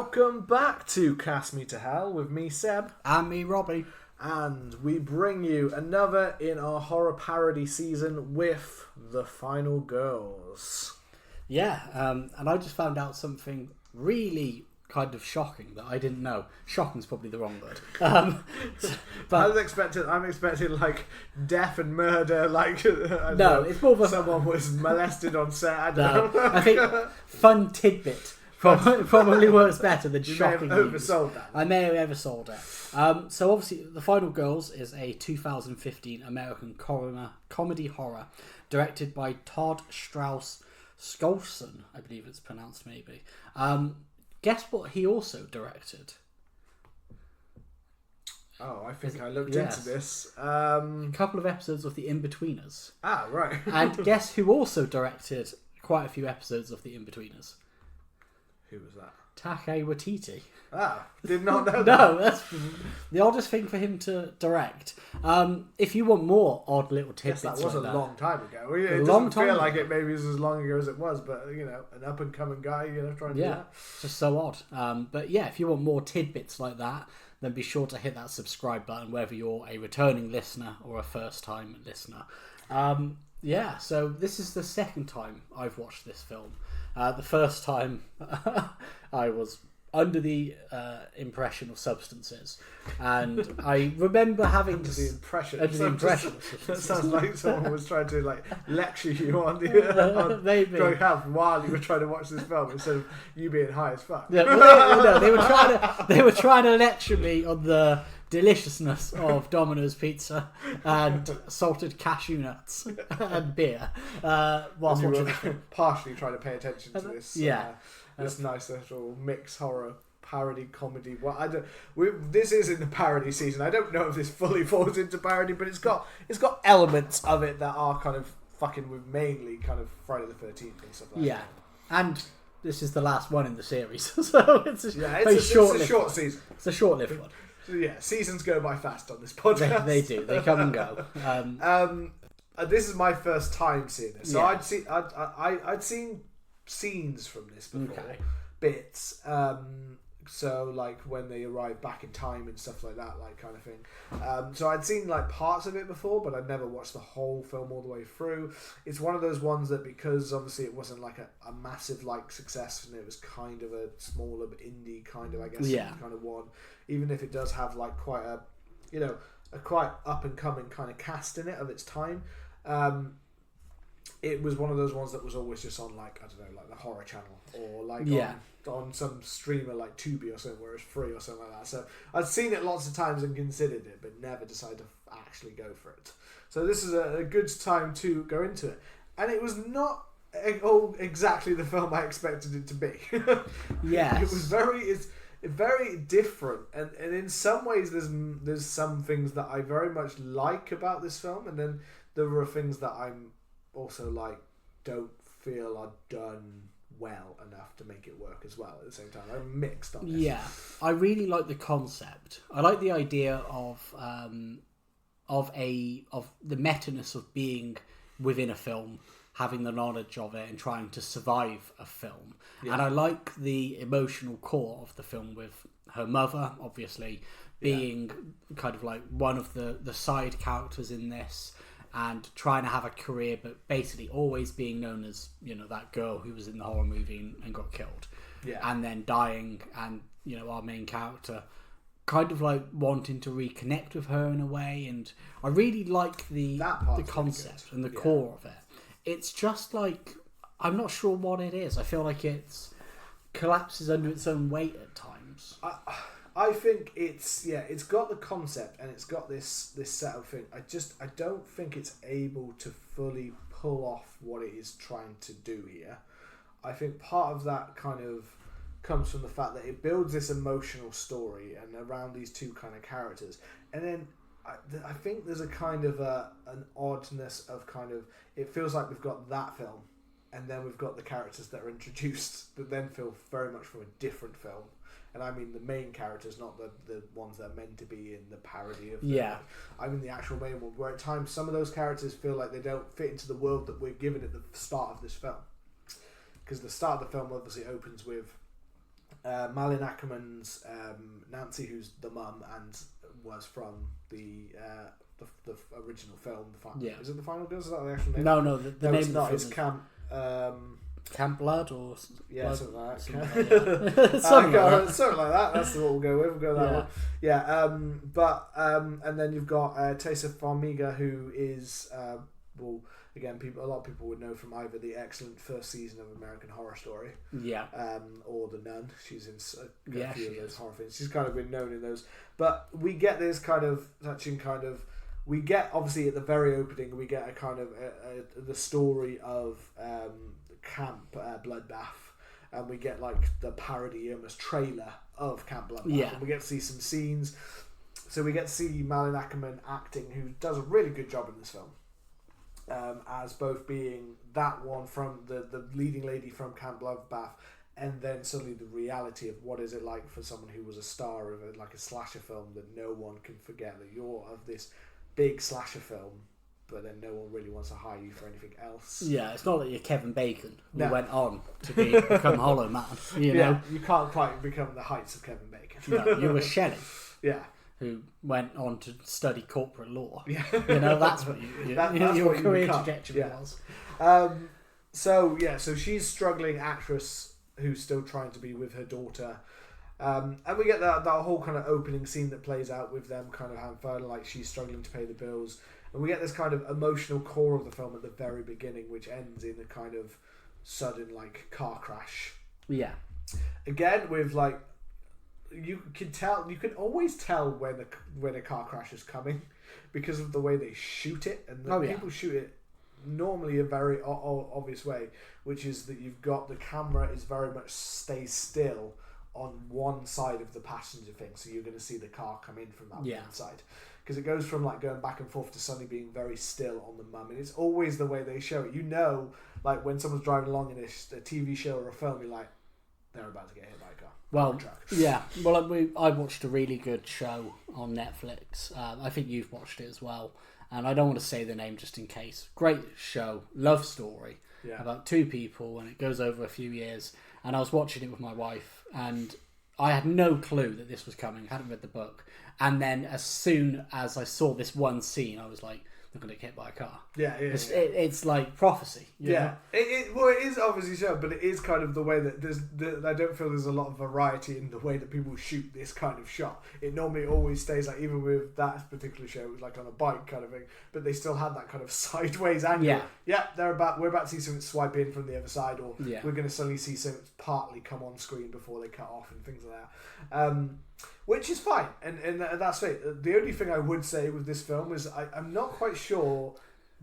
Welcome back to Cast Me to Hell with me, Seb. And me, Robbie. And we bring you another in our horror parody season with The Final Girls. Yeah, and I just found out something really kind of shocking that I didn't know. Shocking's probably the wrong word. But I'm expecting like death and murder, like it's more of a... someone was molested on set. I don't know. I think fun tidbit probably works better than shocking. You may have oversold that. I may have oversold it. So obviously, The Final Girls is a 2015 American comedy horror directed by Todd Strauss Skousen, I believe it's pronounced maybe. Guess what he also directed? Oh, I think I looked into this. A couple of episodes of The In-Betweeners. Ah, right. And guess who also directed quite a few episodes of The In-Betweeners? Who was that? Taika Waititi. Ah, did not know that. No, that's the oddest thing for him to direct. If you want more odd little tidbits, that was like a long time ago. It long doesn't time feel ago. like it maybe was as long ago as it was, but an up and coming guy, trying to do that. Just so odd. But yeah, if you want more tidbits like that, then be sure to hit that subscribe button, whether you're a returning listener or a first time listener. So this is the second time I've watched this film. The first time I was under the impression of substances, and I remember having under the impression. That sounds like someone was trying to lecture you on the maybe drug health while you were trying to watch this film instead of you being high as fuck. Yeah, they were trying to lecture me on the deliciousness of Domino's pizza and salted cashew nuts and beer whilst watching the film. Partially trying to pay attention to this. This nice little mix horror parody comedy. This is in the parody season. I don't know if this fully falls into parody, but it's got elements of it that are kind of fucking with mainly kind of Friday the 13th and stuff like that. Yeah, and this is the last one in the series, so it's a short season. It's a short-lived one. So yeah, seasons go by fast on this podcast. They do. They come and go. This is my first time seeing this, so yeah. I'd seen scenes from this before, okay. Bits. So like when they arrive back in time and stuff like that, like kind of thing. So I'd seen like parts of it before, but I'd never watched the whole film all the way through. It's one of those ones that, because obviously it wasn't like a massive like success, and it was kind of a smaller indie kind of, I guess, kind of one. Even if it does have like quite a quite up and coming kind of cast in it of its time. It was one of those ones that was always just on like, I don't know, like the horror channel or like on some streamer like Tubi or something where it's free or something like that. So I'd seen it lots of times and considered it, but never decided to actually go for it. So this is a good time to go into it. And it was not exactly the film I expected it to be. Yes. It was very different, and in some ways there's some things that I very much like about this film, and then there are things that I'm also like don't feel are done well enough to make it work as well at the same time. I'm mixed on this. Yeah, I really like the concept. I like the idea of the meta-ness of being within a film, having the knowledge of it and trying to survive a film. Yeah. And I like the emotional core of the film, with her mother obviously being kind of like one of the side characters in this, and trying to have a career, but basically always being known as, that girl who was in the horror movie and got killed. Yeah. And then dying, and, our main character kind of like wanting to reconnect with her in a way. And I really like the concept and the core of it. It's just like, I'm not sure what it is. I feel like it collapses under its own weight at times. I think it's got the concept and it's got this set of thing. I don't think it's able to fully pull off what it is trying to do here. I think part of that kind of comes from the fact that it builds this emotional story and around these two kind of characters, and then I think there's a kind of an oddness of kind of, it feels like we've got that film and then we've got the characters that are introduced that then feel very much from a different film. And I mean the main characters, not the ones that are meant to be in the parody of I mean the actual main one, where at times some of those characters feel like they don't fit into the world that we're given at the start of this film. Because the start of the film obviously opens with Malin Ackerman's Nancy, who's the mum and was from the original film. Is it The Final Girls? Is that the actual name? No. The name it's of not. the It's film Camp Blood or Blood, something like that. Something like that. That's what we'll go with. We'll go that one. Yeah. And then you've got Tessa Farmiga, who is again, a lot of people would know from either the excellent first season of American Horror Story, or The Nun. She's in a few of those horror things. She's kind of been known in those. But we get this kind of touching kind of. We get, obviously at the very opening, we get a kind of the story of Camp Bloodbath, and we get like the parody, almost trailer of Camp Bloodbath, and we get to see some scenes. So we get to see Malin Ackerman acting, who does a really good job in this film, as both being that one from the leading lady from Camp Bloodbath, and then suddenly the reality of what is it like for someone who was a star of a slasher film, that no one can forget that you're of this big slasher film, but then no one really wants to hire you for anything else. Yeah, it's not like you're Kevin Bacon, who went on to become Hollow Man. You know, you can't quite become the heights of Kevin Bacon. No, you were Shelley. Yeah. Who went on to study corporate law. Yeah. You know, that's what your career trajectory was. So she's struggling actress who's still trying to be with her daughter. And we get that whole kind of opening scene that plays out with them kind of having fun, like she's struggling to pay the bills. And we get this kind of emotional core of the film at the very beginning, which ends in a kind of sudden like car crash. Yeah. Again, with like, you can always tell when a car crash is coming because of the way they shoot it, and people shoot it normally a very obvious way, which is that you've got the camera is very much stays still on one side of the passenger thing, so you're going to see the car come in from that one side, because it goes from like going back and forth to suddenly being very still on the mum, and it's always the way they show it. You know, like when someone's driving along in a TV show or a film, you're like, they're about to get hit by a car. Well, yeah. Well, I watched a really good show on Netflix. I think you've watched it as well, and I don't want to say the name just in case. Great show, love story about two people, and it goes over a few years. And I was watching it with my wife, and I had no clue that this was coming. I hadn't read the book. And then as soon as I saw this one scene, I was like, they're going to get hit by a car. It's like prophecy. You know? It is obviously shown, but it is kind of the way that I don't feel there's a lot of variety in the way that people shoot this kind of shot. It normally always stays like, even with that particular show, it was like on a bike kind of thing, but they still had that kind of sideways angle. We're about to see something swipe in from the other side, or we're going to suddenly see something partly come on screen before they cut off and things like that. Which is fine, and that's it. The only thing I would say with this film is I'm not quite sure,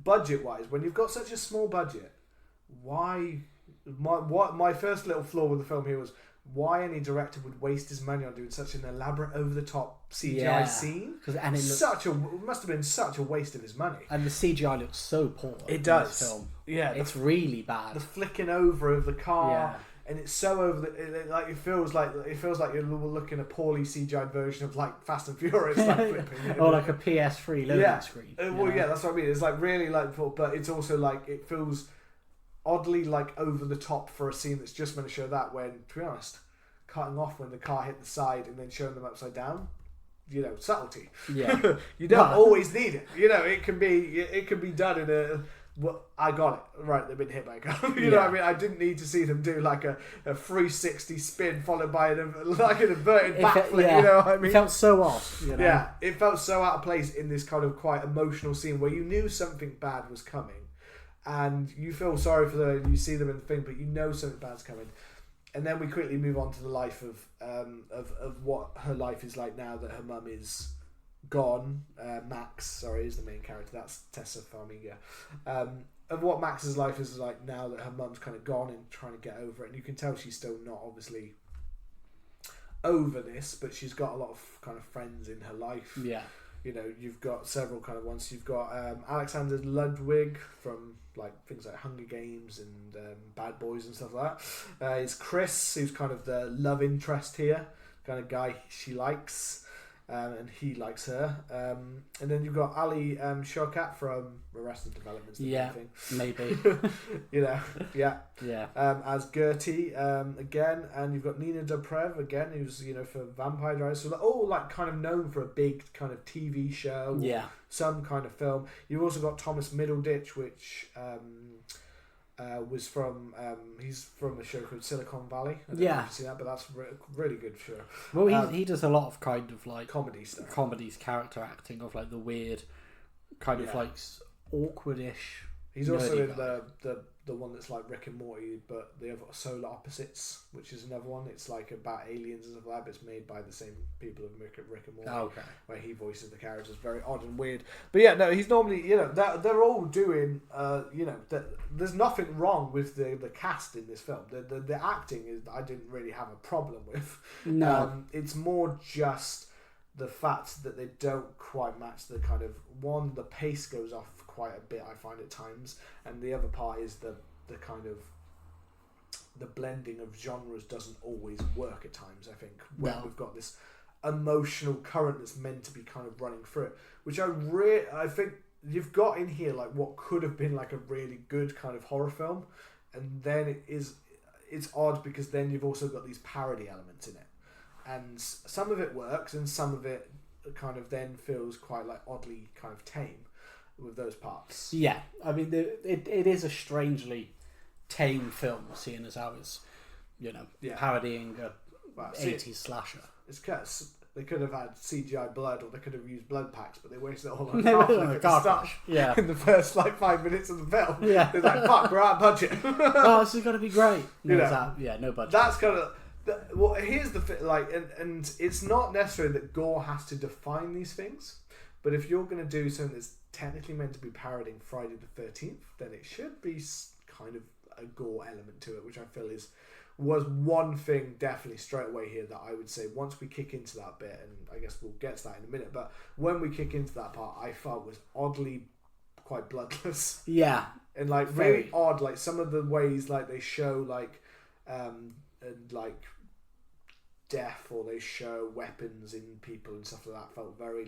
budget-wise, when you've got such a small budget, why... My first little flaw with the film here was why any director would waste his money on doing such an elaborate, over-the-top CGI scene. And it must have been such a waste of his money. And the CGI looks so poor. It does. In this film. Yeah, it's really bad. The flicking over of the car... And it's so over it feels like you're looking at a poorly CGI'd version of like Fast and Furious, like flipping, or like a PS3 loading screen. That's what I mean. It's like really like, but it's also like it feels oddly like over the top for a scene that's just meant to show that. When, to be honest, cutting off when the car hit the side and then showing them upside down, subtlety. Yeah, you don't always need it. It can be done in a. Well, I got it right. They've been hit by a car. You know what I mean? I didn't need to see them do like a 360 spin followed by an inverted backflip. You know what I mean? It felt so off. Yeah, it felt so out of place in this kind of quite emotional scene where you knew something bad was coming, and you feel sorry for them. You see them in the thing, but you know something bad's coming. And then we quickly move on to the life of what her life is like now that her mum is gone. Max, is the main character. That's Tessa Farmiga. Of what Max's life is like now that her mum's kind of gone and trying to get over it. And you can tell she's still not obviously over this, but she's got a lot of kind of friends in her life. Yeah. You've got several kind of ones. You've got Alexander Ludwig from like things like Hunger Games and Bad Boys and stuff like that. It's Chris, who's kind of the love interest here, kind of guy she likes. and he likes her. And then you've got Ali Shawkat from Arrested Development. Yeah, maybe. Yeah. As Gertie again, and you've got Nina Dobrev again, who's for Vampire Diaries. So they're all like kind of known for a big kind of TV show, or some kind of film. You've also got Thomas Middleditch, which was from he's from a show called Silicon Valley. I don't know if you've seen that, but that's really good show. Well, he does a lot of kind of like comedy stuff, comedies, character acting of like the weird kind of like awkwardish. He's also in the one that's like Rick and Morty, but the other Solar Opposites, which is another one. It's like about aliens and stuff like that, but it's made by the same people of Rick and Morty. Oh, okay. Where he voices the characters. Very odd and weird. But yeah, no, he's normally, they're all doing, there's nothing wrong with the cast in this film. The acting is, I didn't really have a problem with. No. It's more just the fact that they don't quite match the kind of, the pace goes off quite a bit, I find, at times, and the other part is the kind of the blending of genres doesn't always work at times, I think, when we've got this emotional current that's meant to be kind of running through it, which I think you've got in here like what could have been like a really good kind of horror film, and then it's odd because then you've also got these parody elements in it, and some of it works and some of it kind of then feels quite like oddly kind of tame with those parts. Yeah, I mean, it is a strangely tame film, seeing as how it's, parodying a 80s slasher. It's because they could have had CGI blood, or they could have used blood packs, but they wasted it all on stuff in the first 5 minutes of the film. Yeah, they're like, fuck, we're out of budget. This is going to be great. No budget. That's kind of... Well, here's the and it's not necessarily that gore has to define these things, but if you're going to do something that's technically meant to be parodying Friday the 13th, then it should be kind of a gore element to it, which I feel was one thing definitely straight away here that I would say once we kick into that bit, and I guess we'll get to that in a minute, but when we kick into that part, I felt was oddly quite bloodless. Yeah. And really odd, some of the ways they show death, or they show weapons in people and stuff like that, felt very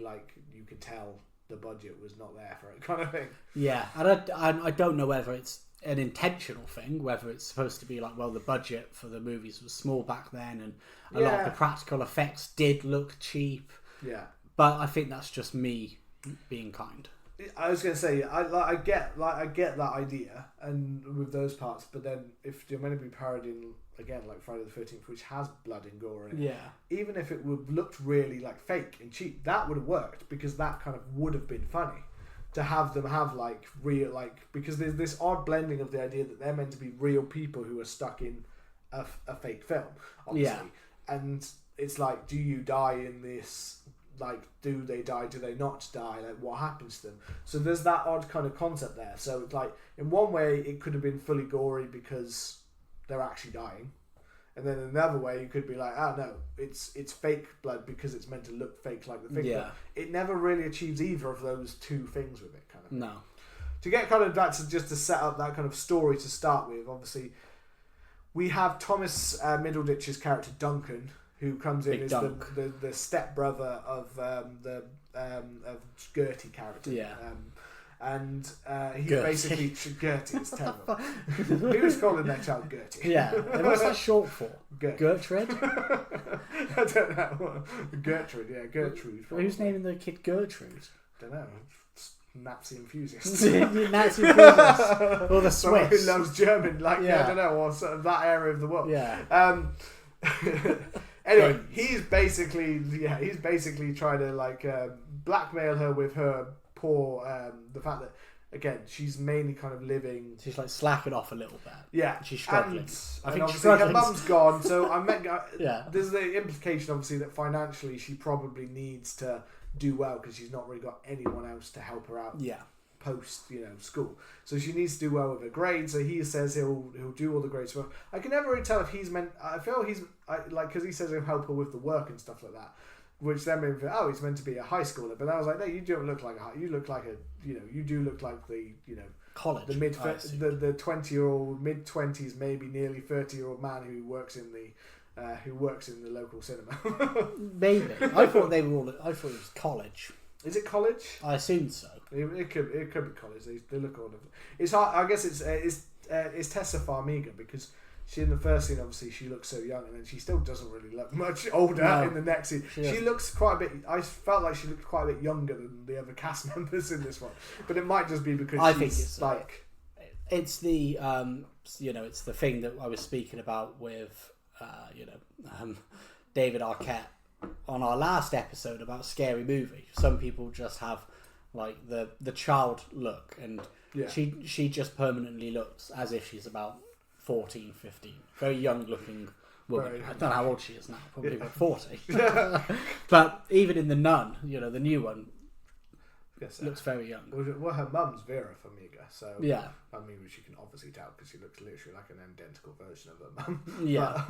you could tell the budget was not there for it, kind of thing. Yeah, and I don't know whether it's an intentional thing, whether it's supposed to be the budget for the movies was small back then, and a lot of the practical effects did look cheap. Yeah, but I think that's just me being kind. I was going to say, I get that idea, and with those parts, but then if you're meant to be parodying again Friday the 13th, which has blood and gore in it, even if it would looked really fake and cheap, that would have worked, because that kind of would have been funny to have them have real because there's this odd blending of the idea that they're meant to be real people who are stuck in a fake film, obviously, and it's do you die in this? Do they die? Do they not die? What happens to them? So there's that odd kind of concept there. So in one way, it could have been fully gory because they're actually dying, and then another way, you could be no, it's fake blood because it's meant to look fake like the thing. Yeah. But it never really achieves either of those two things with it, kind of. No. To get kind of just to set up that kind of story to start with, obviously, we have Thomas Middleditch's character Duncan, who comes in as the stepbrother of Gertie character. Yeah. And he's basically Gertie. It's terrible. Who was calling their child Gertie? Yeah. What's that short for? Gertrude? I don't know. Gertrude. Yeah, Gertrude. Who's naming the kid Gertrude? Don't know. Nazi enthusiast. Nazi enthusiast. Or the Swiss. Someone who loves German. I don't know, or sort of that area of the world. Yeah. Anyway, he's basically trying to blackmail her with her poor the fact that again she's mainly kind of living. She's slacking off a little bit. Yeah, she's struggling. And obviously her mum's gone, so there's the implication obviously that financially she probably needs to do well because she's not really got anyone else to help her out. Yeah. Post school, so she needs to do well with her grades. So he says he'll do all the grades for her. I can never really tell if he's meant. I feel he's because he says he'll help her with the work and stuff like that, which then made me feel, he's meant to be a high schooler. But I was like, no, you don't look like you look like you do look like the college, the the 20-year-old, mid-20s, maybe nearly 30-year-old man who works in the who works in the local cinema. Maybe. I thought they were all. I thought it was college. Is it college? I assumed so. It could be college. They look all different. It's hard. I guess it's Tessa Farmiga, because she in the first scene obviously she looks so young, and then she still doesn't really look much older in the next scene. She looks quite a bit. I felt like she looked quite a bit younger than the other cast members in this one, but it might just be because I think it's like it's the it's the thing that I was speaking about with David Arquette on our last episode about Scary Movie. Some people just have like the child look, and she just permanently looks as if she's about 14, 15. Very young looking woman. I don't know how old she is now, probably about 40. But even in The Nun, the new one, looks very young. Well, her mum's Vera Farmiga, so yeah. I mean, which you can obviously tell because she looks literally like an identical version of her mum. Yeah.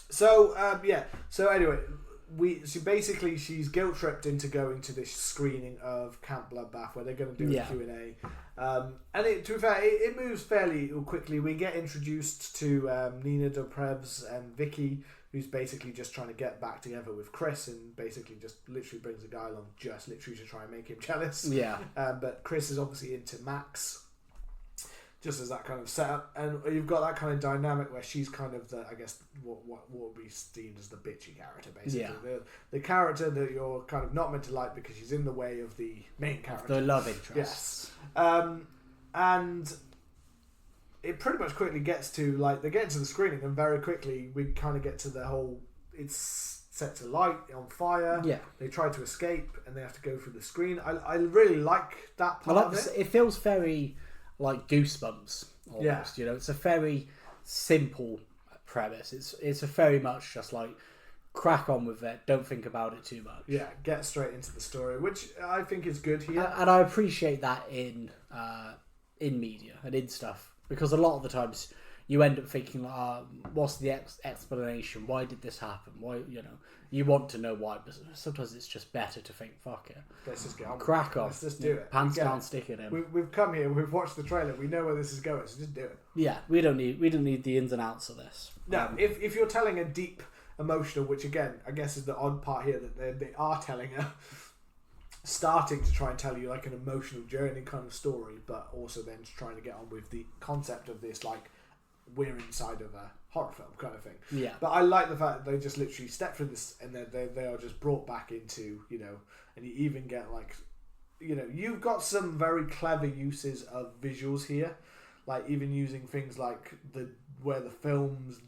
So anyway, she's guilt tripped into going to this screening of Camp Bloodbath where they're going to do a Q&A. And to be fair, it moves fairly quickly. We get introduced to Nina Dobrev's and Vicky, who's basically just trying to get back together with Chris, and basically just literally brings a guy along just literally to try and make him jealous. Yeah. But Chris is obviously into Max, just as that kind of setup, and you've got that kind of dynamic where she's kind of the, I guess, what would be deemed as the bitchy character, basically. Yeah. The character that you're kind of not meant to like because she's in the way of the main character. The love interest. Yes. And it pretty much quickly gets to, like, they get into the screening, and very quickly we kind of get to the whole, it's set to light, on fire. Yeah. They try to escape, and they have to go through the screen. I really like that part of it. It feels very like Goosebumps almost. Yeah. It's a very simple premise. It's a very much just like crack on with it, don't think about it too much. Yeah, get straight into the story, which I think is good here. And I appreciate that in media and in stuff, because a lot of the times you end up thinking, what's the explanation? Why did this happen? Why, you want to know why, but sometimes it's just better to think, fuck it. Let's just get on. Crack on. Let's just do it. Pants down, stick it in. We've come here, we've watched the trailer, we know where this is going, so just do it. Yeah, we don't need the ins and outs of this. No, if you're telling a deep, emotional, which again, I guess is the odd part here, that they are telling starting to try and tell you like an emotional journey kind of story, but also then trying to get on with the concept of this, like, we're inside of a horror film kind of thing. Yeah. But I like the fact that they just literally step through this, and then they are just brought back into, and you even get like, you've got some very clever uses of visuals here, like even using things like where the film's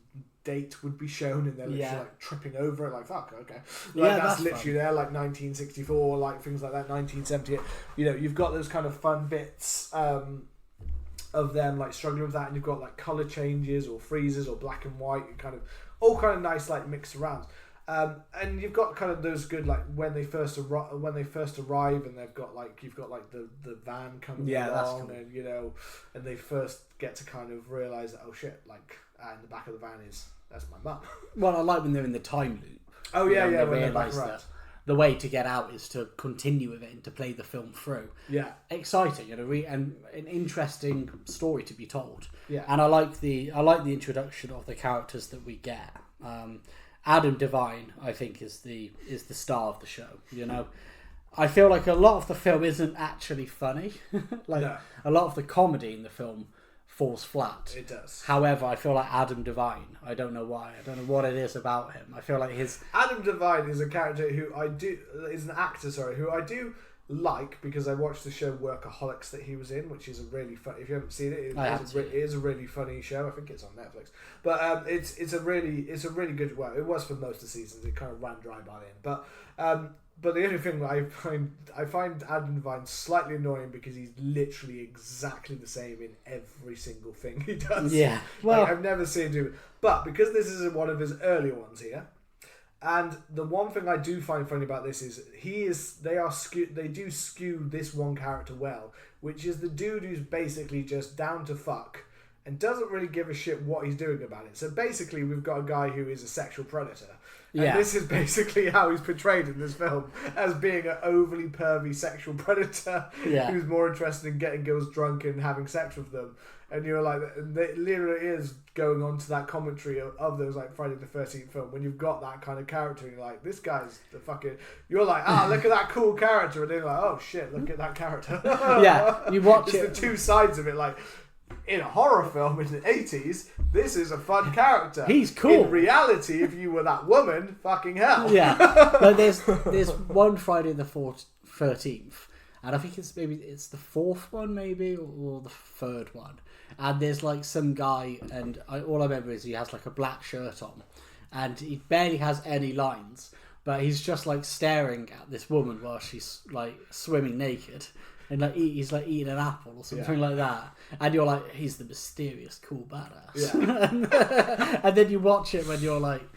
date would be shown, and they're literally like tripping over it, like, fuck, okay. Like, that's literally fun. There, like 1964, like things like that, 1978. You've got those kind of fun bits of them like struggling with that, and you've got like colour changes or freezes or black and white, and all kind of nice like mixed around. And you've got kind of those good, like when they first arrive, and you've got like the van coming along, and and they first get to kind of realise that, oh shit, like in the back of the van that's my mum. Well, I like when they're in the time loop. Oh yeah, when they realise that the way to get out is to continue with it and to play the film through. Yeah, exciting, and an interesting story to be told. Yeah, and I like the introduction of the characters that we get. Adam Devine, I think, is the star of the show. I feel like a lot of the film isn't actually funny. A lot of the comedy in the film falls flat. It does. However, I feel like Adam Devine, I don't know why. I don't know what it is about him. I feel like Adam Devine is a character who is an actor, who I do like, because I watched the show Workaholics that he was in, which is a really fun. If you haven't seen it, it is a really funny show. I think it's on Netflix, but it's a really good. Well, it was for most of the seasons. It kind of ran dry by then, but the only thing I find Adam Devine slightly annoying, because he's literally exactly the same in every single thing he does. Yeah, well, I've never seen him do it, but because this is one of his earlier ones here. And the one thing I do find funny about this is they do skew this one character well, which is the dude who's basically just down to fuck and doesn't really give a shit what he's doing about it. So basically we've got a guy who is a sexual predator. And this is basically how he's portrayed in this film, as being an overly pervy sexual predator who's more interested in getting girls drunk and having sex with them. and you're like, and it literally is going on to that commentary of those like Friday the 13th film when you've got that kind of character and you're like, this guy's the fucking, you're like, look at that cool character, and then you're like, oh shit, look at that character. Yeah, you watch it. The two sides of it, like in a horror film in the 80s, this is a fun character. He's cool. In reality, if you were that woman, fucking hell. Yeah, but there's one Friday the 13th, and I think it's the fourth one maybe, or the third one. And there's like some guy, and all I remember is he has like a black shirt on, and he barely has any lines, but he's just like staring at this woman while she's like swimming naked, and like he's like eating an apple or something like that, and you're like, he's the mysterious cool badass. Yeah. And then you watch it when you're like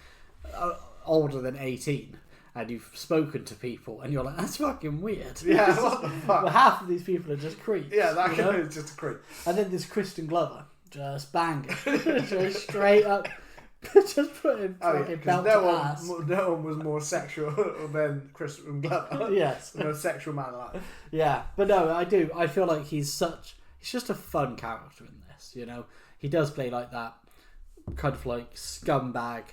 older than 18. And you've spoken to people, and you're like, that's fucking weird. Yeah, what the fuck? Well, half of these people are just creeps. Yeah, that guy is just a creep. And then there's Kristen Glover, just banging. Just straight up, just putting fucking belt to ass. No one was more sexual than Kristen Glover. Yes. No sexual man alive. Yeah, but no, I feel like he's just a fun character in this, you know? He does play like that kind of like scumbag,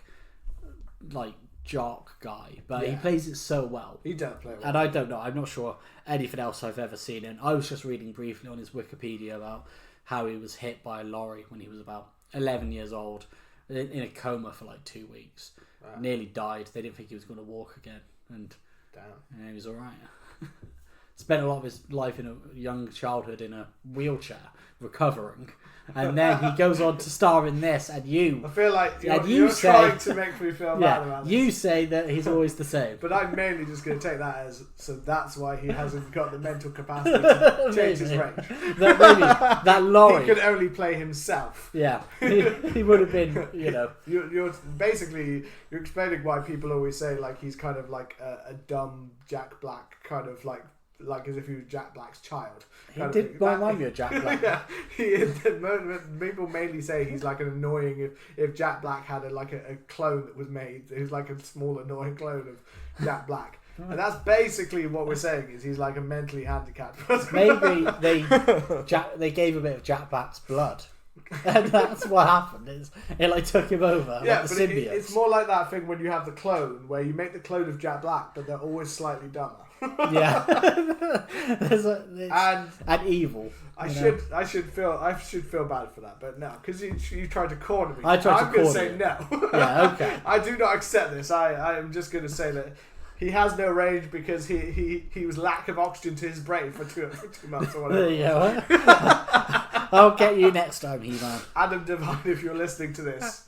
like, jock guy, but he plays it so well. He does play it well. And I don't know, I'm not sure anything else I've ever seen him. I was just reading briefly on his Wikipedia about how he was hit by a lorry when he was about 11 years old, in a coma for like 2 weeks. Wow. Nearly died. They didn't think he was going to walk again, and he was alright. Spent a lot of his life in a young childhood in a wheelchair, recovering. And then he goes on to star in this, and I feel like you're trying to make me feel bad about this. You say that he's always the same. But I'm mainly just going to take that as, so that's why he hasn't got the mental capacity to change his range. That lorry. He can only play himself. Yeah, he would have been, you know. You're basically, you're explaining why people always say like he's kind of like a dumb Jack Black, kind of like as if he was Jack Black's child. He did remind me of Jack Black. Yeah, people mainly say he's like an annoying. If Jack Black had a clone that was made, it was like a small annoying clone of Jack Black. And that's basically what we're saying, is he's like a mentally handicapped person. Maybe they gave a bit of Jack Black's blood. And that's what happened. It like took him over. Yeah, like the but symbiote. It's more like that thing when you have the clone, where you make the clone of Jack Black, but they're always slightly dumber. Yeah, and evil. I should feel bad for that, but no, because you tried to corner me. I'm going to say no. Yeah, okay. I do not accept this. I am just going to say that he has no range because he was lack of oxygen to his brain for 2 months or whatever. Yeah, I'll get you next time, He-Man. Adam Devine, if you're listening to this.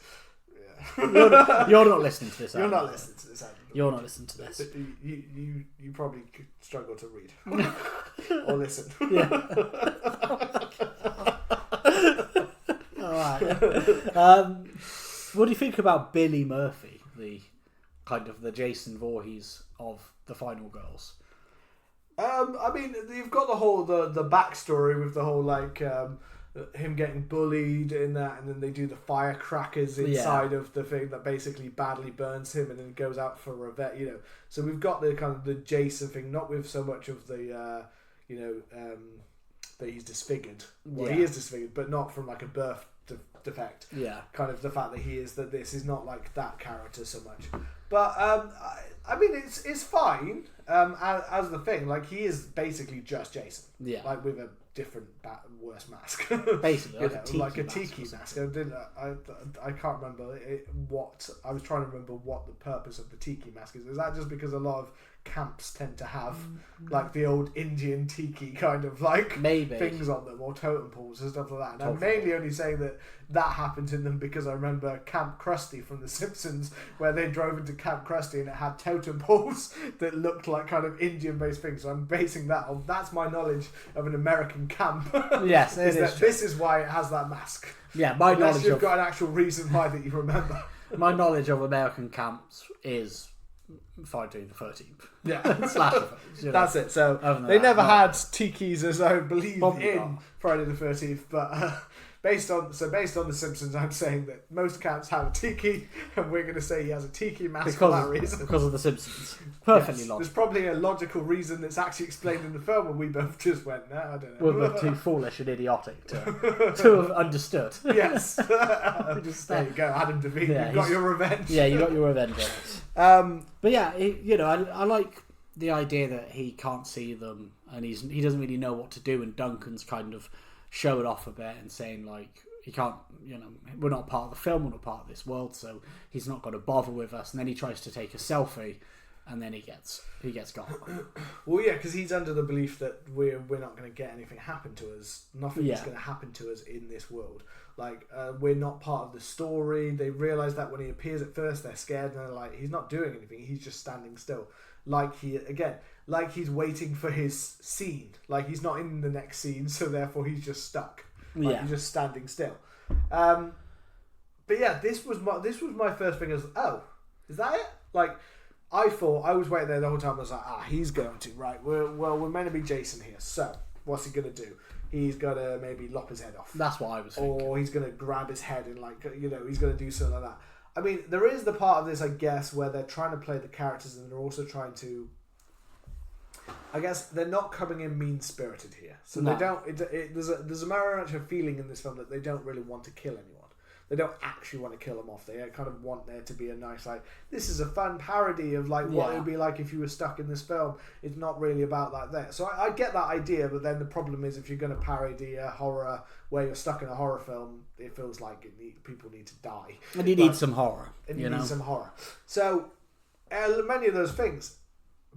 Yeah. You're not listening to this, Adam. You're not listening to this, Adam. You're not listening to this. You probably struggle to read. Or listen. Yeah. Alright. What do you think about Billy Murphy, the kind of the Jason Voorhees of the Final Girls? I mean, you've got the whole the backstory with the whole like him getting bullied in that, and then they do the firecrackers inside of the thing that basically badly burns him, and then goes out for revenge. You know, so we've got the kind of the Jason thing, not with so much of the that he's disfigured. Well, he is disfigured, but not from like a birth defect. Yeah, kind of the fact that this is not like that character so much. But I mean, it's fine as the thing. Like, he is basically just Jason. Yeah, like with a different worse mask. Basically, like a tiki mask. I can't remember what I was trying to remember what the purpose of the tiki mask is. Is that just because a lot of camps tend to have like the old Indian tiki kind of like things on them, or totem poles and stuff like that? And I'm mainly only saying that happens in them because I remember Camp Krusty from The Simpsons, where they drove into Camp Krusty and it had totem poles that looked like kind of Indian based things. So I'm basing that on, that's my knowledge of an American camp. Yes, this is why it has that mask. Yeah, my knowledge you've got an actual reason why that you remember. My knowledge of American camps is Friday the 13th. Yeah. Slasher films, you know. That's it. So they never had tikis, as I believe, in Friday the 13th, based on The Simpsons, I'm saying that most cats have a tiki, and we're going to say he has a tiki mask for that reason. Because of The Simpsons. Perfectly logical. There's probably a logical reason that's actually explained in the film, and we both just went, no, I don't know. We're both too foolish and idiotic to have understood. Yes. There you go, Adam Devine. Yeah, you got your revenge. Yeah, you got your revenge on us. But yeah, I like the idea that he can't see them, and he doesn't really know what to do, and Duncan's kind of showing off a bit and saying like, he can't, we're not part of the film, we're not part of this world, so he's not going to bother with us. And then he tries to take a selfie, and then he gets got. Well, yeah, because he's under the belief that we're not going to get anything happen to us. Nothing is going to happen to us in this world. Like, we're not part of the story. They realise that when he appears at first, they're scared, and they're like, he's not doing anything, he's just standing still. Like he's waiting for his scene. Like, he's not in the next scene, so therefore he's just stuck. Like, he's just standing still. But yeah, this was my first thing. Oh, is that it? Like, I thought, I was waiting there the whole time. I was like, he's going to, right? We're meant to be Jason here. So what's he gonna do? He's gonna maybe lop his head off. That's what I was thinking. Or he's gonna grab his head and he's gonna do something like that. I mean, there is the part of this, I guess, where they're trying to play the characters, and they're also trying to. I guess they're not coming in mean-spirited here, so they don't. There's a very much a feeling in this film that they don't really want to kill anyone. They don't actually want to kill them off. They kind of want there to be a nice, like, this is a fun parody of like what it would be like if you were stuck in this film. It's not really about that there. So I get that idea, but then the problem is if you're going to parody a horror where you're stuck in a horror film, it feels like people need to die. And you need some horror. And you need some horror. So many of those things.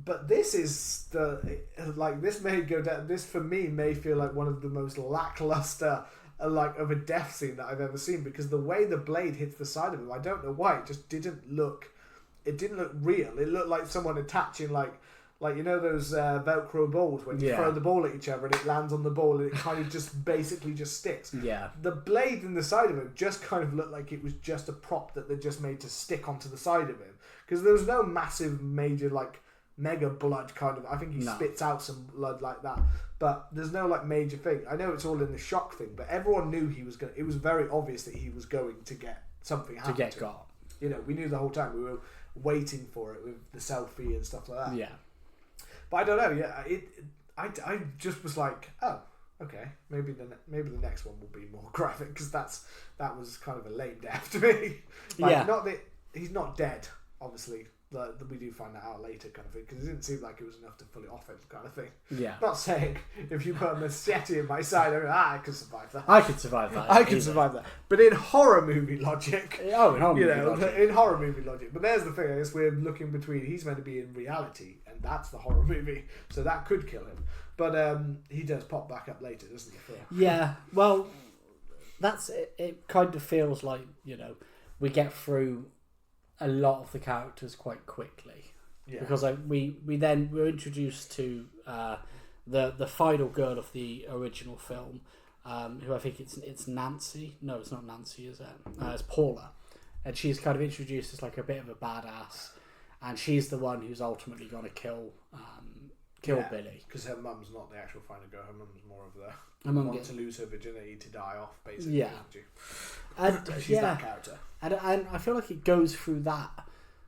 But this is this may go down. This for me may feel like one of the most lackluster of a death scene that I've ever seen, because the way the blade hits the side of him, I don't know why, it just didn't look real. It looked like someone attaching like those Velcro balls when you throw the ball at each other and it lands on the ball and it kind of just basically just sticks. Yeah. The blade in the side of him just kind of looked like it was just a prop that they just made to stick onto the side of him, because there was no massive major mega blood kind of. I think he spits out some blood like that, but there's no major thing. I know it's all in the shock thing, but everyone knew he was going. It was very obvious that he was going to get something happen to get got. We knew the whole time. We were waiting for it with the selfie and stuff like that. Yeah, but I don't know. Yeah, I just was like, oh, okay, maybe the next one will be more graphic, because that was kind of a lame death to me. Not that he's not dead, obviously. We do find that out later, kind of thing, because it didn't seem like it was enough to fully off him, kind of thing. Yeah. Not saying if you put a machete in my side, I could survive that. I could survive that. I could survive that. But in horror movie logic, in horror movie logic. But there's the thing. I guess we're looking between. He's meant to be in reality, and that's the horror movie, so that could kill him. But he does pop back up later, doesn't he? Yeah. Well, that's it. It kind of feels like we get through a lot of the characters quite quickly, because we're introduced to the final girl of the original film, who I think it's Nancy. No, it's not Nancy, is it? It's Paula, and she's kind of introduced as like a bit of a badass, and she's the one who's ultimately going to kill Billy, because her mum's not the actual final girl. Her mum's more of the want to lose her virginity to die off, basically. Yeah. And she's that character. And I feel like it goes through that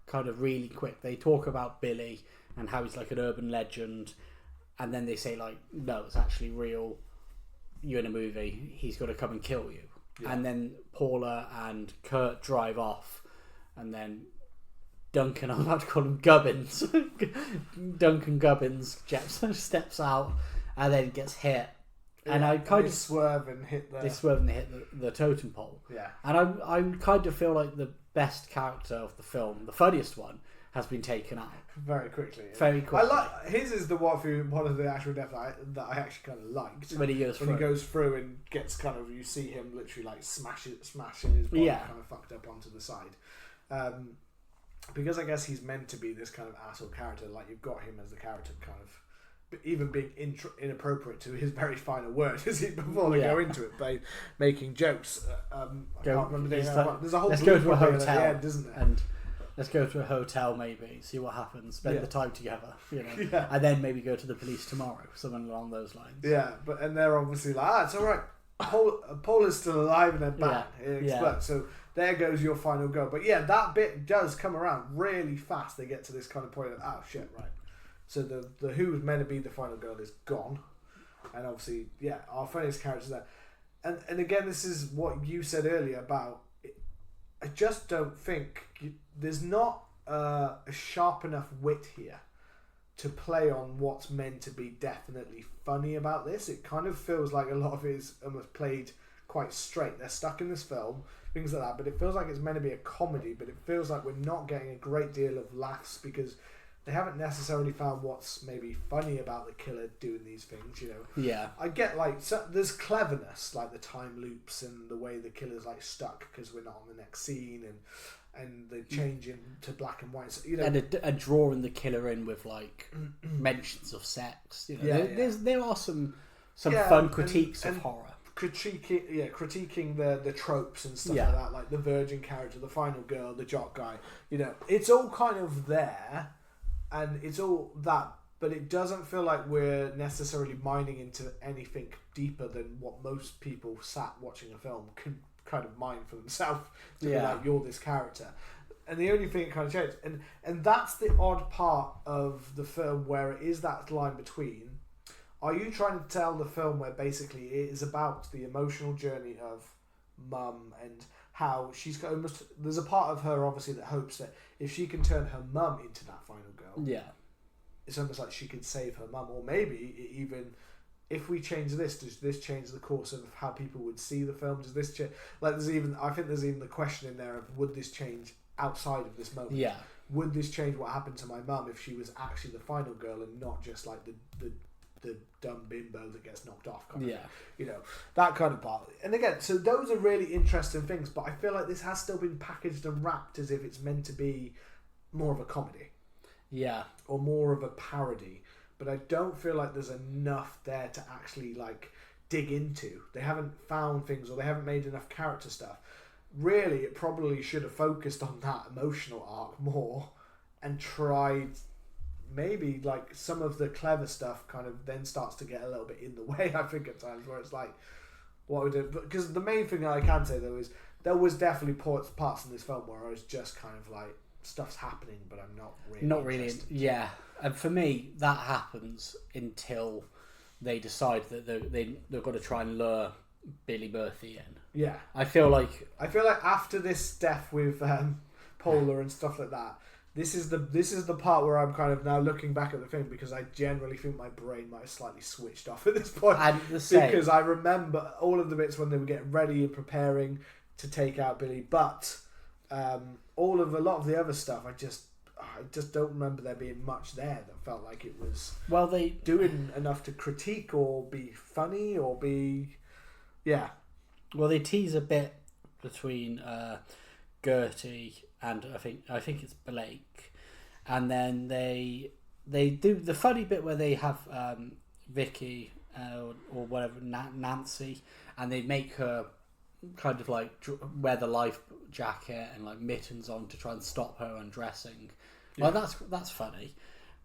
kind of really quick. They talk about Billy and how he's like an urban legend, and then they say no, it's actually real. You're in a movie. He's got to come and kill you. Yeah. And then Paula and Kurt drive off, and then Duncan, I'm about to call him Gubbins. Duncan Gubbins steps out and then gets hit. And I kind of swerve and hit the totem pole. Yeah. And I kind of feel like the best character of the film, the funniest one, has been taken out very quickly. I like his is the one of the actual deaths that I actually kind of liked. When he goes through and gets kind of, you see him literally smashing his body kind of fucked up onto the side. Because I guess he's meant to be this kind of asshole character. Like, you've got him as the character kind of even being inappropriate to his very final word before they go into it by making jokes. I can't remember the name. There's a whole. Let's go to a hotel, at the end, isn't there? And let's go to a hotel, maybe see what happens. Spend the time together, and then maybe go to the police tomorrow. Something along those lines. Yeah, and they're obviously like, it's all right. Paul is still alive and then bang, Yeah, it explodes. So there goes your final girl. But yeah, that bit does come around really fast. They get to this kind of point of, oh shit, right. So the who was meant to be the final girl is gone. And obviously, yeah, our funniest character's there. And again, this is what you said earlier about, I just don't think, there's not a sharp enough wit here to play on what's meant to be definitely funny about this. It kind of feels like a lot of it is almost played quite straight. They're stuck in this film, things like that, but it feels like it's meant to be a comedy, but it feels like we're not getting a great deal of laughs because they haven't necessarily found what's maybe funny about the killer doing these things, you know. Yeah. I get there's cleverness, like the time loops and the way the killer's like stuck because we're not on the next scene, and the changing to black and white, so, you know, and a drawing the killer in with like mentions of sex. You know, there are some fun critiques of horror. Critiquing the tropes and stuff like that, like the virgin character, the final girl, the jock guy. You know, it's all kind of there, and it's all that, but it doesn't feel like we're necessarily mining into anything deeper than what most people sat watching a film can kind of mine for themselves. To be like, you're this character. And the only thing it kind of changed, and that's the odd part of the film where it is that line between, are you trying to tell the film where basically it is about the emotional journey of mum and how she's got almost, there's a part of her obviously that hopes that if she can turn her mum into that final girl, it's almost like she could save her mum, or maybe even if we change this, does this change the course of how people would see the film? Does this change? Like, I think there's even the question in there of, would this change outside of this moment? Yeah. Would this change what happened to my mum if she was actually the final girl and not just like the dumb bimbo that gets knocked off kind of thing? You know, that kind of part. And again, so those are really interesting things, but I feel like this has still been packaged and wrapped as if it's meant to be more of a comedy. Yeah. Or more of a parody. But I don't feel like there's enough there to actually like dig into. They haven't found things, or they haven't made enough character stuff. Really, it probably should have focused on that emotional arc more and tried maybe like some of the clever stuff kind of then starts to get a little bit in the way, I think, at times, where it's like, what would it, because the main thing that I can say though is there was definitely parts in this film where I was just kind of like, stuff's happening, but I'm not really yeah. And for me, that happens until they decide that they've got to try and lure Billy Murphy in. Yeah. I feel like after this death with Polar and stuff like that, this is the part where I'm kind of now looking back at the thing, because I generally think my brain might have slightly switched off at this point. And the same. Because I remember all of the bits when they were getting ready and preparing to take out Billy, but a lot of the other stuff I just don't remember there being much there that felt like it was they doing enough to critique or be funny or be they tease a bit between Gertie and I think it's Blake, and then they do the funny bit where they have Vicky or whatever, Nancy, and they make her kind of like wear the life jacket and like mittens on to try and stop her undressing. Like that's funny,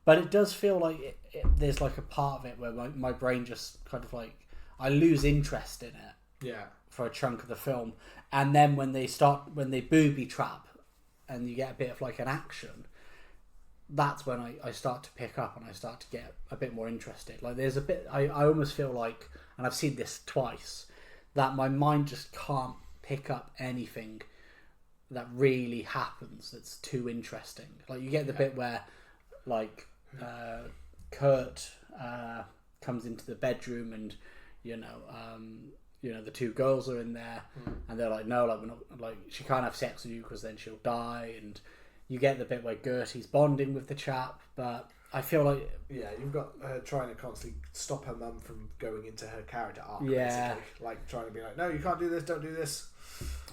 but it does feel like there's like a part of it where my brain just kind of like, I lose interest in it for a chunk of the film, and then when they booby trap and you get a bit of like an action, that's when I start to pick up and I start to get a bit more interested. Like there's a bit, I almost feel like, and I've seen this twice, that my mind just can't pick up anything that really happens that's too interesting. Like you get the bit where like Kurt comes into the bedroom and you know the two girls are in there and they're like, no, like we're not, like she can't have sex with you because then she'll die, and you get the bit where Gertie's bonding with the chap, but I feel like you've got her trying to constantly stop her mum from going into her character arc, yeah, basically. Like trying to be like, no, you can't do this, don't do this.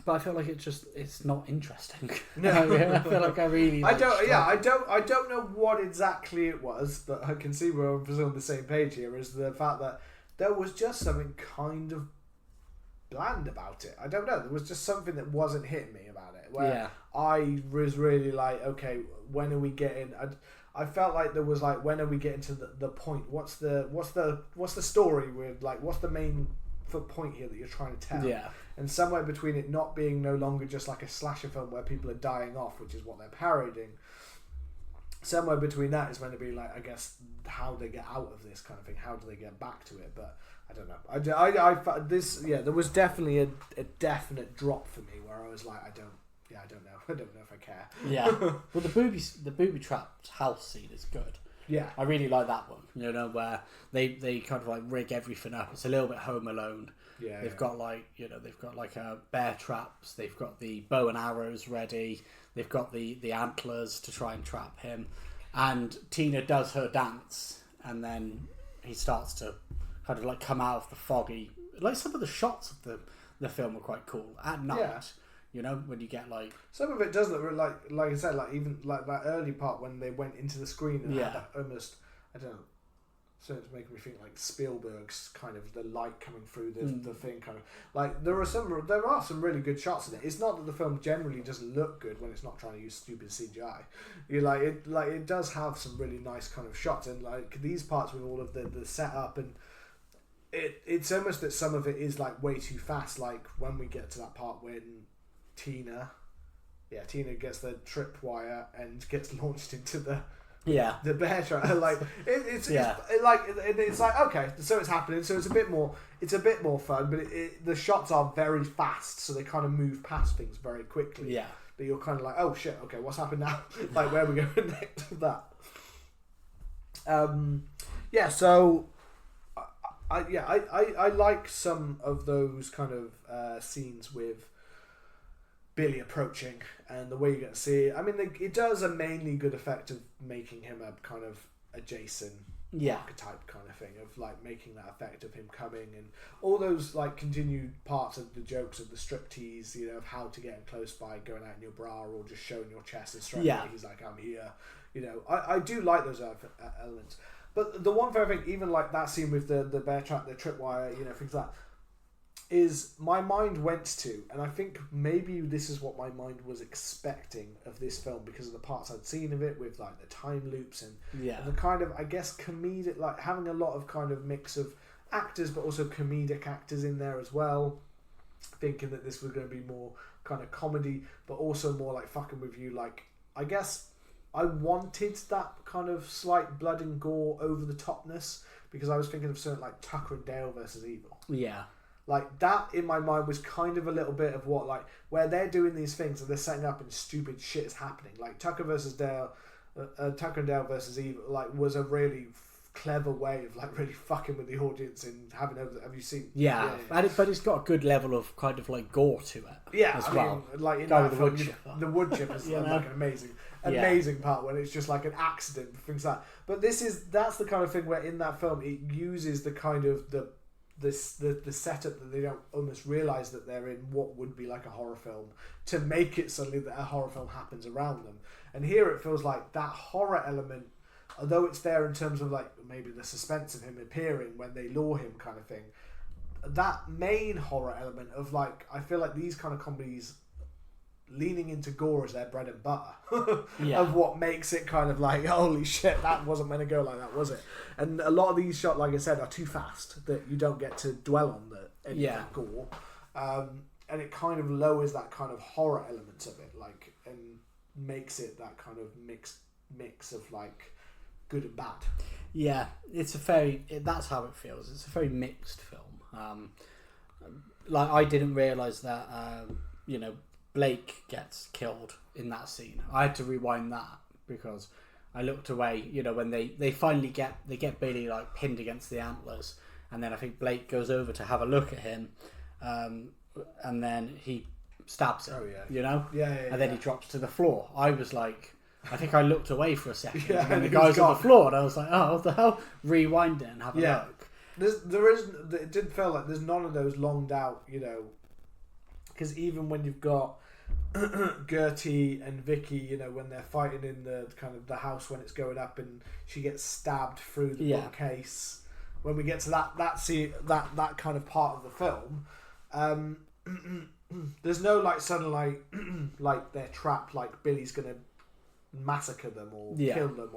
But I feel like it's not interesting. No, I feel like I really. I don't know what exactly it was, but I can see we're on the same page here. Is the fact that there was just something kind of bland about it. I don't know. There was just something that wasn't hitting me about it. Where I was really like, okay, when are we getting? I felt like there was like, when are we getting to the point? What's the story with, like, what's the main point here that you're trying to tell. Yeah. And somewhere between it not being no longer just like a slasher film where people are dying off, which is what they're parodying, somewhere between that is meant to be like, I guess, how they get out of this kind of thing. How do they get back to it? But I don't know. There was definitely a definite drop for me where I was like, I don't know. I don't know if I care. Yeah. Well, the booby trapped house scene is good. Yeah. I really like that one. Where they kind of like rig everything up. It's a little bit Home Alone. Yeah. They've got like bear traps. They've got the bow and arrows ready. They've got the antlers to try and trap him. And Tina does her dance, and then he starts to kind of like come out of the foggy. Like some of the shots of the film are quite cool at night. Yeah. When you get like some of it does look like I said, like even like that early part when they went into the screen and had that almost, I don't know. So it's making me think like Spielberg's kind of the light coming through the thing kind of like there are some really good shots in it. It's not that the film generally doesn't look good when it's not trying to use stupid CGI. It does have some really nice kind of shots, and like these parts with all of the setup, and it's almost that some of it is like way too fast. Like when we get to that part when Tina gets the tripwire and gets launched into the bear trap. Like it's like okay, so it's happening. So it's a bit more fun, but the shots are very fast, so they kind of move past things very quickly. Yeah, but you're kind of like, oh shit, okay, what's happened now? Like where are we going next with that? So I like some of those kind of scenes with Billy approaching and the way you get to see it. I mean, it does a mainly good effect of making him a kind of a Jason archetype kind of thing, of like making that effect of him coming and all those like continued parts of the jokes of the striptease, of how to get him close by going out in your bra or just showing your chest and straight away he's like, I'm here. I do like those elements. But the one thing, even like that scene with the bear trap, the tripwire, things like that, is my mind went to, and I think maybe this is what my mind was expecting of this film because of the parts I'd seen of it with like the time loops and the kind of, I guess, comedic, like having a lot of kind of mix of actors but also comedic actors in there as well, thinking that this was going to be more kind of comedy but also more like fucking with you. Like, I guess I wanted that kind of slight blood and gore over the topness because I was thinking of something like Tucker and Dale versus Evil. Yeah. Like that in my mind was kind of a little bit of what, like, where they're doing these things and they're setting up and stupid shit is happening. Like Tucker and Dale versus Evil, like, was a really clever way of like really fucking with the audience and having. Have you seen? Yeah. But it's got a good level of kind of like gore to it. Yeah, as well. Like in Guy that with film, the wood chipper. The wood chipper is like an amazing part when it's just like an accident, things like that. But that's the kind of thing where in that film it uses the kind of the setup that they don't almost realise that they're in what would be like a horror film to make it suddenly that a horror film happens around them. And here it feels like that horror element, although it's there in terms of like maybe the suspense of him appearing when they lure him kind of thing, that main horror element of like, I feel like these kind of comedies leaning into gore as their bread and butter of what makes it kind of like, holy shit, that wasn't meant to go like that, was it? And a lot of these shots, like I said, are too fast that you don't get to dwell on that gore, and it kind of lowers that kind of horror element of it, like, and makes it that kind of mix of like good and bad. Yeah, that's how it feels. It's a very mixed film. Like, I didn't realise that Blake gets killed in that scene. I had to rewind that because I looked away, when they finally get Billy like pinned against the antlers, and then I think Blake goes over to have a look at him, and then he stabs him. Oh yeah. And then he drops to the floor. I was like, I think I looked away for a second, and the he guy's was on the gone. floor, and I was like, oh, what the hell? Rewind it and have a look. It did feel like there's none of those longed out, because even when you've got Gertie and Vicky, when they're fighting in the kind of the house when it's going up and she gets stabbed through the bookcase, when we get to that kind of part of the film, there's no like sudden like they're trapped, like Billy's gonna massacre them or kill them,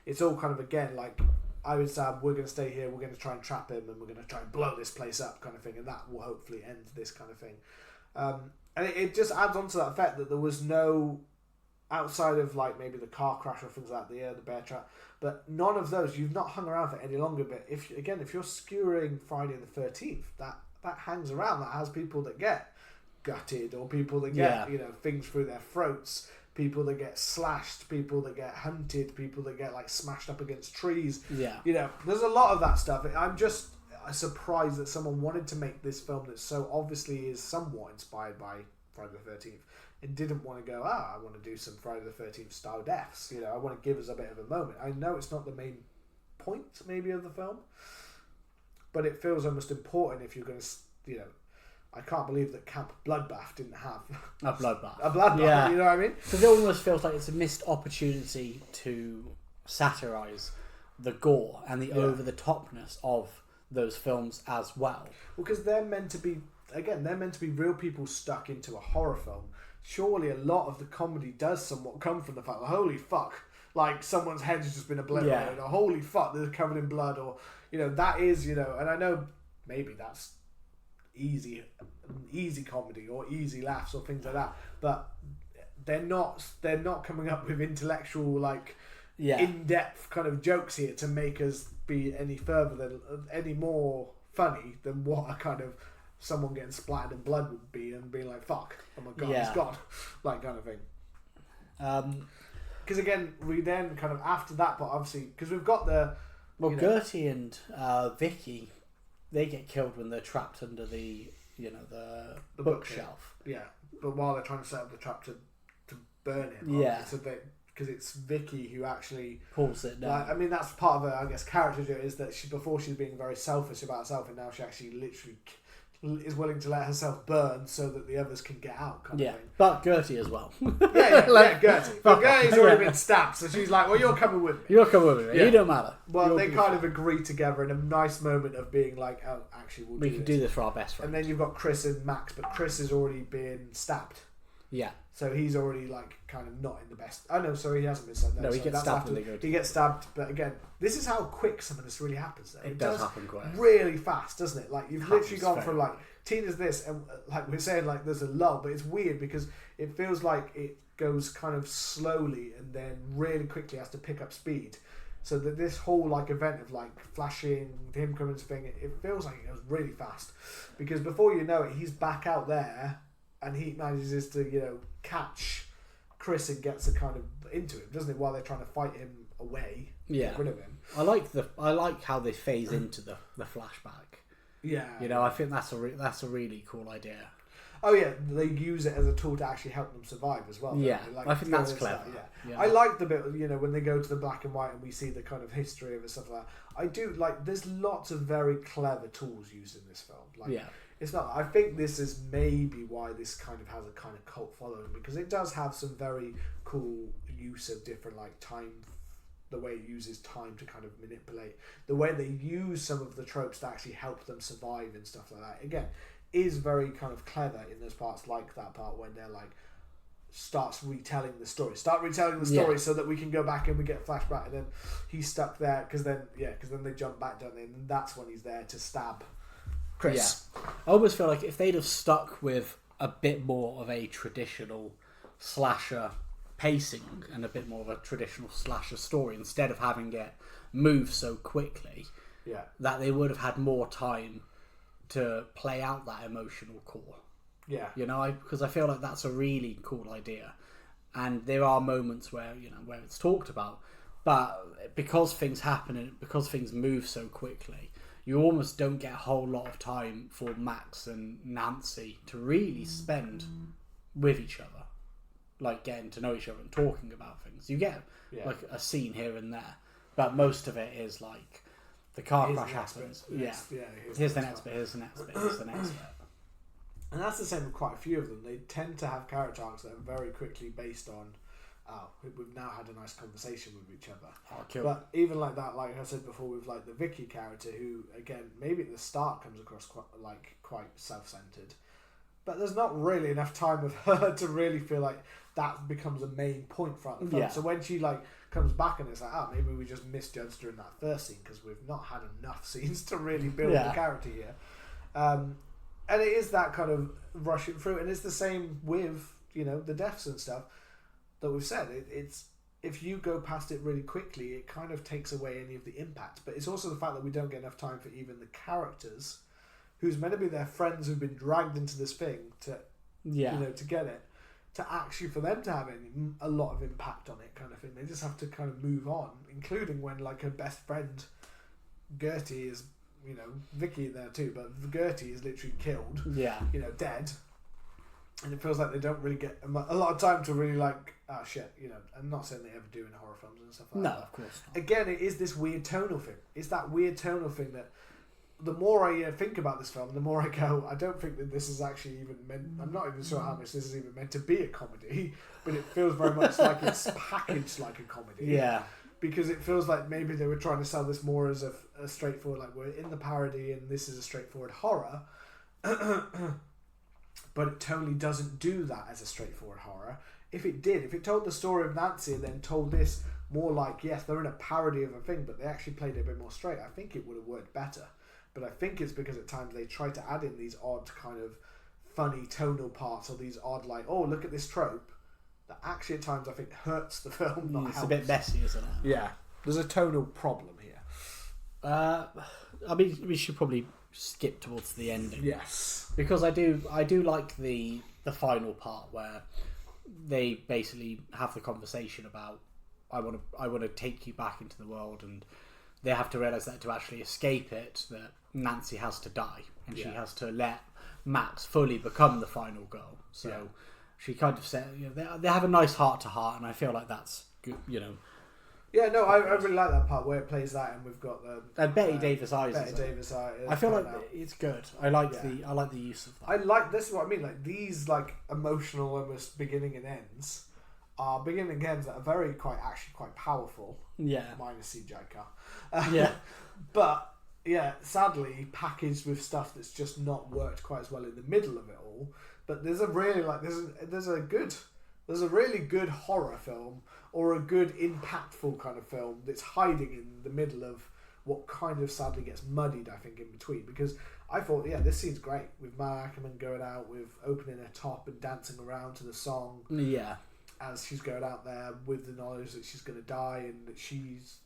it's all kind of, again, like, I would say we're going to stay here, we're going to try and trap him, and we're going to try and blow this place up, kind of thing, and that will hopefully end this kind of thing. And it just adds on to that effect that there was no, outside of like maybe the car crash or things like that, the bear trap, but none of those, you've not hung around for any longer. But if you're skewering Friday the 13th, that hangs around, that has people that get gutted, or people that get things through their throats, people that get slashed, people that get hunted, people that get like smashed up against trees. There's a lot of that stuff. I'm just surprised that someone wanted to make this film that so obviously is somewhat inspired by Friday the 13th and didn't want to go, I want to do some Friday the 13th style deaths. I want to give us a bit of a moment. I know it's not the main point maybe of the film, but it feels almost important if you're going to, I can't believe that Camp Bloodbath didn't have a bloodbath. You know what I mean? Because it almost feels like it's a missed opportunity to satirise the gore and the over-the-topness of those films as well. Because they're meant to be real people stuck into a horror film. Surely a lot of the comedy does somewhat come from the fact that, holy fuck, like someone's head has just been obliterated, or holy fuck, they're covered in blood, or, that is, and I know maybe that's easy comedy or easy laughs or things like that, but they're not coming up with intellectual, like, in-depth kind of jokes here to make us be any more funny than what a kind of someone getting splattered in blood would be, and being like, fuck, oh my god, he's gone, like, kind of thing. Because again, we then kind of after that, but obviously because we've got Gertie and Vicky, they get killed when they're trapped under the bookshelf. Yeah, but while they're trying to set up the trap to burn him, so because it's Vicky who actually pulls it down. Like, I mean, that's part of her, I guess, character is that before she's being very selfish about herself, and now she actually literally is willing to let herself burn so that the others can get out, kind of thing. But Gertie as well. Gertie. But Gertie's already been stabbed, so she's like, well, you're coming with me. You're coming with me. You don't matter. Well, they kind of agree together in a nice moment of being like, oh, actually, we can do this for our best friend. And then you've got Chris and Max, but Chris has already been stabbed. Yeah. So he's already like kind of not in the best. Oh no, sorry, he hasn't been stabbed. No, he gets stabbed when they go. He gets stabbed, but again, this is how quick some of this really happens. Though. It does happen quick, really fast, doesn't it? Like you've literally gone from like Tina's this, and like we're saying, like there's a lull, but it's weird because it feels like it goes kind of slowly and then really quickly has to pick up speed. So that this whole like event of like flashing, him coming to thing, it feels like it goes really fast because before you know it, he's back out there. And he manages to, catch Chris and gets a kind of into him, doesn't it? While they're trying to fight him away, get rid of him. I like how they phase into the flashback. Yeah, I think that's a really cool idea. Oh yeah, they use it as a tool to actually help them survive as well. Yeah, like, I think that's clever. Yeah. I like the bit, when they go to the black and white and we see the kind of history of it, stuff like that. I do like. There's lots of very clever tools used in this film. Like, it's not. I think this is maybe why this kind of has a kind of cult following because it does have some very cool use of different like time, the way it uses time to kind of manipulate, the way they use some of the tropes to actually help them survive and stuff like that. Again, is very kind of clever in those parts, like that part when they're like start retelling the story so that we can go back and we get a flashback and then he's stuck there because then they jump back, don't they? And that's when he's there to stab Chris. Yeah. I almost feel like if they'd have stuck with a bit more of a traditional slasher pacing and a bit more of a traditional slasher story instead of having it move so quickly, that they would have had more time to play out that emotional core. Yeah. Because I feel like that's a really cool idea. And there are moments where, where it's talked about, but because things happen and because things move so quickly, you almost don't get a whole lot of time for Max and Nancy to really spend with each other, like getting to know each other and talking about things. You get like a scene here and there, but most of it is like the car crash happens. Here's the next bit. And that's the same with quite a few of them. They tend to have character arcs that are very quickly based on, we've now had a nice conversation with each other. But even like that, like I said before, with like the Vicky character, who again maybe at the start comes across quite self-centered, but there's not really enough time with her to really feel like that becomes a main point throughout the film. Yeah. So when she like comes back and it's like, maybe we just misjudged her in that first scene because we've not had enough scenes to really build the character here. And it is that kind of rushing through, and it's the same with, you know, the deaths and stuff that we've said. It's if you go past it really quickly, it kind of takes away any of the impact. But it's also the fact that we don't get enough time for even the characters, who's meant to be their friends who've been dragged into this thing to, you know, to get it, to actually for them to have a lot of impact on it, kind of thing. They just have to kind of move on, including when like her best friend Gertie is, you know, Vicky there too, but Gertie is literally killed. Yeah. You know, dead. And it feels like they don't really get a lot of time to really like, oh shit, you know. I'm not saying they ever do in horror films and stuff like that. No, of course not. Again, it is this weird tonal thing. It's that weird tonal thing that the more I think about this film, the more I go, I don't think that this is actually even meant, I'm not even sure how much this is even meant to be a comedy, but it feels very much like it's packaged like a comedy. Yeah. Because it feels like maybe they were trying to sell this more as a straightforward, like we're in the parody and this is a straightforward horror. But it totally doesn't do that as a straightforward horror. If it did, if it told the story of Nancy and then told this more like, yes, they're in a parody of a thing, but they actually played it a bit more straight, I think it would have worked better. But I think it's because at times they try to add in these odd kind of funny tonal parts or these odd like, oh, look at this trope, that actually at times I think hurts the film, not helps. It's a bit messy, isn't it? Yeah. There's a tonal problem here. I mean, we should probably skip towards the ending. Yes. Because I do like the final part where they basically have the conversation about I want to take you back into the world, and they have to realise that to actually escape it, that Nancy has to die and she has to let Max fully become the final girl. So she kind of said, you know, they have a nice heart to heart, and I feel like that's good, you know. Yeah, no, I really like that part where it plays that, and we've got the and Betty Davis eyes. Betty Davis eyes. I feel like it's good. I like the use of that. I like this is what I mean. Like these like emotional almost beginning and ends are beginning and ends that are very quite powerful. Yeah. Minus CGI car. Yeah. But yeah, sadly packaged with stuff that's just not worked quite as well in the middle of it all. But there's a really like there's a really good horror film or a good impactful kind of film that's hiding in the middle of what kind of sadly gets muddied, I think, in between. Because I thought, yeah, this scene's great with Mark Ackerman going out with opening her top and dancing around to the song. Yeah. As she's going out there with the knowledge that she's going to die and that she's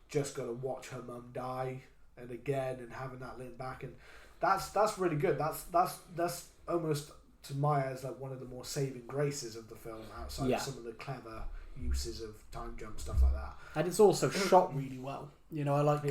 just got to watch her mum die and again and having that link back, and that's really good. That's almost to my eyes like one of the more saving graces of the film outside of some of the clever uses of time jump stuff like that. And it's also shot really well. You know, I like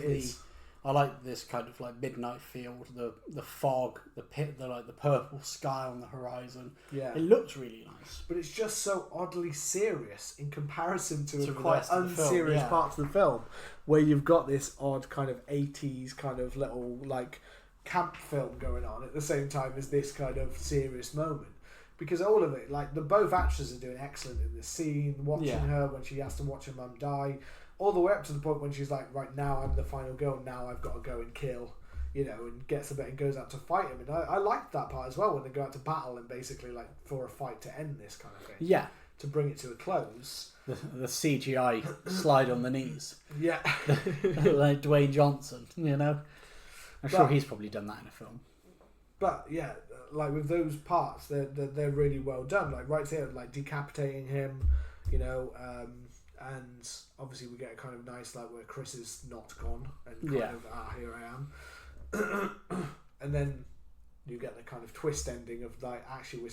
this kind of like midnight field, the fog, the pit, the purple sky on the horizon. Yeah, it looks really nice. But it's just so oddly serious in comparison to the quite unserious parts of the film, where you've got this odd kind of 80s kind of little like camp film going on at the same time as this kind of serious moment. Because all of it, like both actresses are doing excellent in this scene, watching her when she has to watch her mum die, all the way up to the point when she's like, right now I'm the final girl, now I've got to go and kill, you know, and gets a bit and goes out to fight him. And I liked that part as well when they go out to battle and basically like for a fight to end this kind of thing. Yeah. To bring it to a close. The CGI slide on the knees. Yeah. Like Dwayne Johnson, you know. I'm sure he's probably done that in a film. But yeah, like with those parts, they're really well done. Like right there, like decapitating him, you know, and obviously we get a kind of nice like where Chris is not gone and kind of here I am, and then you get the kind of twist ending of like actually we're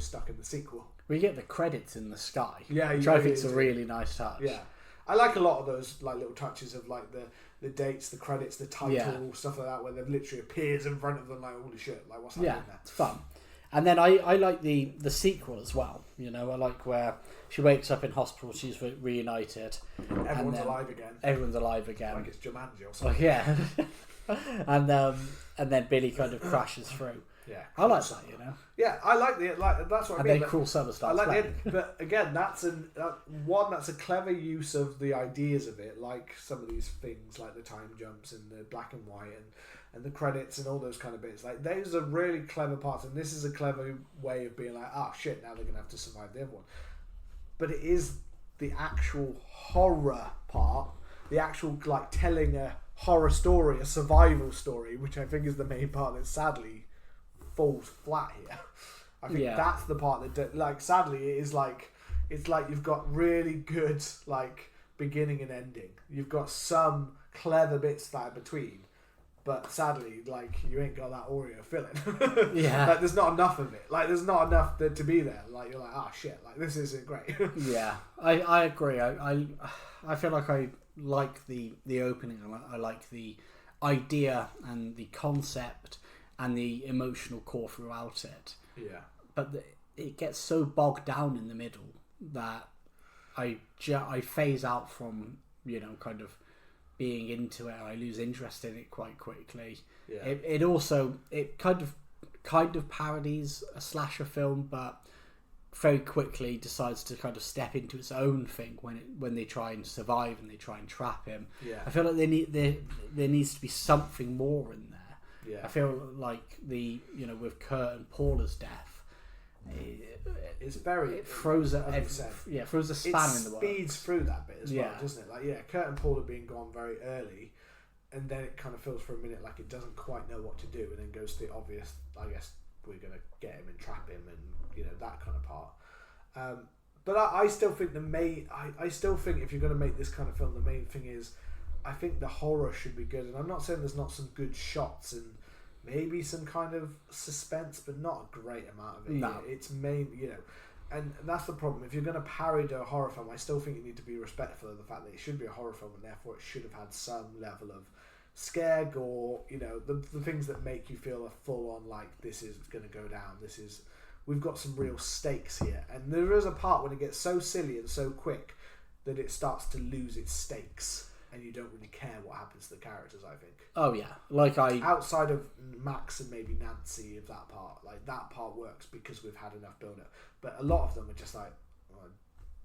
stuck in the sequel. We get the credits in the sky, which I think is a really nice touch. Yeah, I like a lot of those like little touches of like the dates, the credits, the title, stuff like that, where they've literally appears in front of them like holy shit, like what's happening there? Yeah, it's fun. And then I like the sequel as well. You know, I like where she wakes up in hospital, she's reunited. Everyone's alive again. Everyone's alive again. Like it's Jumanji or something. Yeah. and then Billy kind of crashes through. Yeah, I like that, you know. Yeah, I like that's what I mean. And then Cruel Summer starts. I like it, but again, that's a clever use of the ideas of it, like some of these things, like the time jumps and the black and white, and the credits and all those kind of bits. Like, those are really clever parts, and this is a clever way of being like, oh shit, now they're going to have to survive the other one. But it is the actual horror part, the actual, like, telling a horror story, a survival story, which I think is the main part that sadly falls flat here. I think that's the part that, like, sadly, it is like, it's like you've got really good, like, beginning and ending. You've got some clever bits that are between, but sadly, like, you ain't got that Oreo filling. Yeah. Like, there's not enough of it. Like, there's not enough to be there. Like, you're like, oh shit, like, this isn't great. Yeah, I agree. I feel like I like the opening. I like the idea and the concept and the emotional core throughout it. Yeah. But it gets so bogged down in the middle that I phase out from, you know, kind of being into it. I lose interest in it quite quickly. Yeah. It kind of parodies a slasher film, but very quickly decides to kind of step into its own thing when they try and survive and they try and trap him. Yeah. I feel like there needs to be something more in there. Yeah. I feel like with Kurt and Paula's death, it's very... It throws a throws a spanner in the works. It speeds through that bit as well, Yeah. doesn't it? Like, Kurt and Paula being gone very early, and then it kind of feels for a minute like it doesn't quite know what to do, and then goes to the obvious, I guess we're going to get him and trap him and, you know, that kind of part. But I still think I still think if you're going to make this kind of film, the main thing is, I think the horror should be good. And I'm not saying there's not some good shots and maybe some kind of suspense, but not a great amount of it. No. It's main, you know, and that's the problem. If you're going to parody a horror film, I still think you need to be respectful of the fact that it should be a horror film, and therefore it should have had some level of scare, gore, you know, the things that make you feel a full on, like, this is going to go down. We've got some real stakes here. And there is a part when it gets so silly and so quick that it starts to lose its stakes, and you don't really care what happens to the characters, I think. Oh yeah, outside of Max and maybe Nancy, of that part, like, that part works because we've had enough build up. But a lot of them are just like, oh,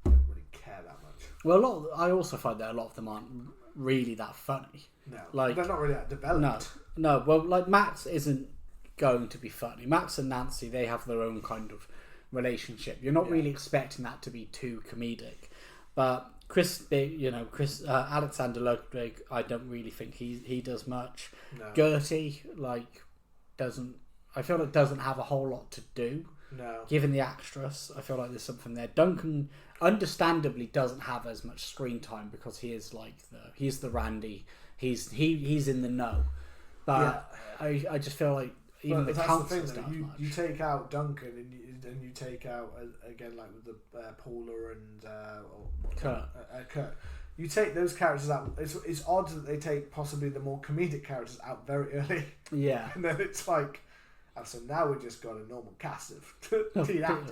I don't really care that much. Well, I also find that a lot of them aren't really that funny. No, like, they're not really that developed. No. Well, like, Max isn't going to be funny. Max and Nancy, they have their own kind of relationship. You're not really expecting that to be too comedic, but Alexander Ludwig, I don't really think he does much. No. Gertie, like, I feel like doesn't have a whole lot to do. No. Given the actress, I feel like there's something there. Duncan, understandably, doesn't have as much screen time because he is like he's the Randy. He's in the know. But I just feel like even the council's not much. You take out Duncan and you take out again, like with the Paula and Kurt. You take those characters out. It's odd that they take possibly the more comedic characters out very early. Yeah, and then it's like, and so now we've just got a normal cast of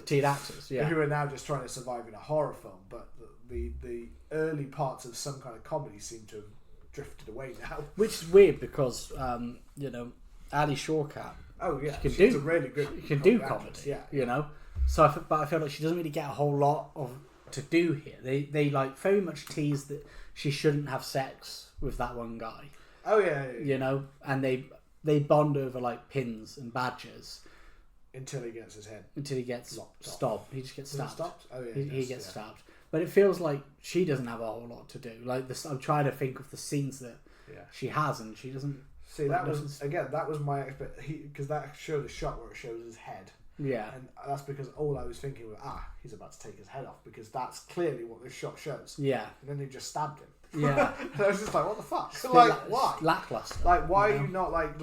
teen actors, who are now just trying to survive in a horror film. But the early parts of some kind of comedy seem to have drifted away now, which is weird because Ali Shawkat. Oh yeah, she's a really good. She can do comedy, yeah. You know. So, but I feel like she doesn't really get a whole lot to do here. They like very much tease that she shouldn't have sex with that one guy. Oh yeah. You know, and they bond over like pins and badges until he gets his head. Until he gets stopped. He just gets stabbed. Stopped? Oh yeah. He gets stabbed. But it feels like she doesn't have a whole lot to do. Like this, I'm trying to think of the scenes that she has, and she doesn't. See, that was my expectation, because that showed a shot where it shows his head. Yeah. And that's because all I was thinking was, he's about to take his head off, because that's clearly what this shot shows. Yeah. And then they just stabbed him. Yeah. And I was just like, what the fuck? Like, why? Lackluster. Like, why are you not like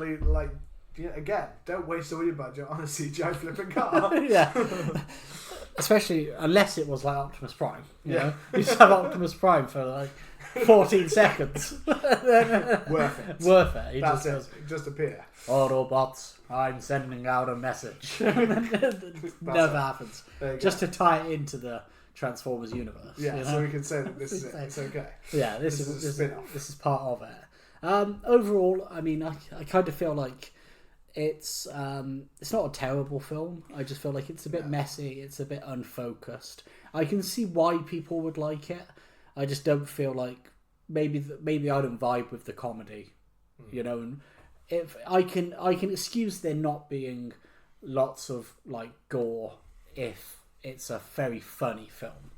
again, don't waste all your budget on a CGI flipping car. Yeah. Especially unless it was like Optimus Prime. You know? You just have Optimus Prime for like 14 seconds. Worth it. Worth it. He That's just just appear. Autobots, I'm sending out a message. Never happens. Just to tie it into the Transformers universe. Yeah, you know? so we can say that this is it. It's okay. Yeah, this is part of it. Overall, I mean, I kind of feel like it's not a terrible film. I just feel like it's a bit messy. It's a bit unfocused. I can see why people would like it. I just don't feel like maybe I don't vibe with the comedy, you know. And if I can excuse there not being lots of like gore if it's a very funny film.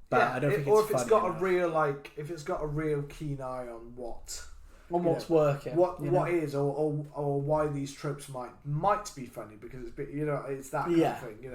But I don't think if it's got a real keen eye on what's working, what is or why these tropes might be funny, because it's that kind of thing.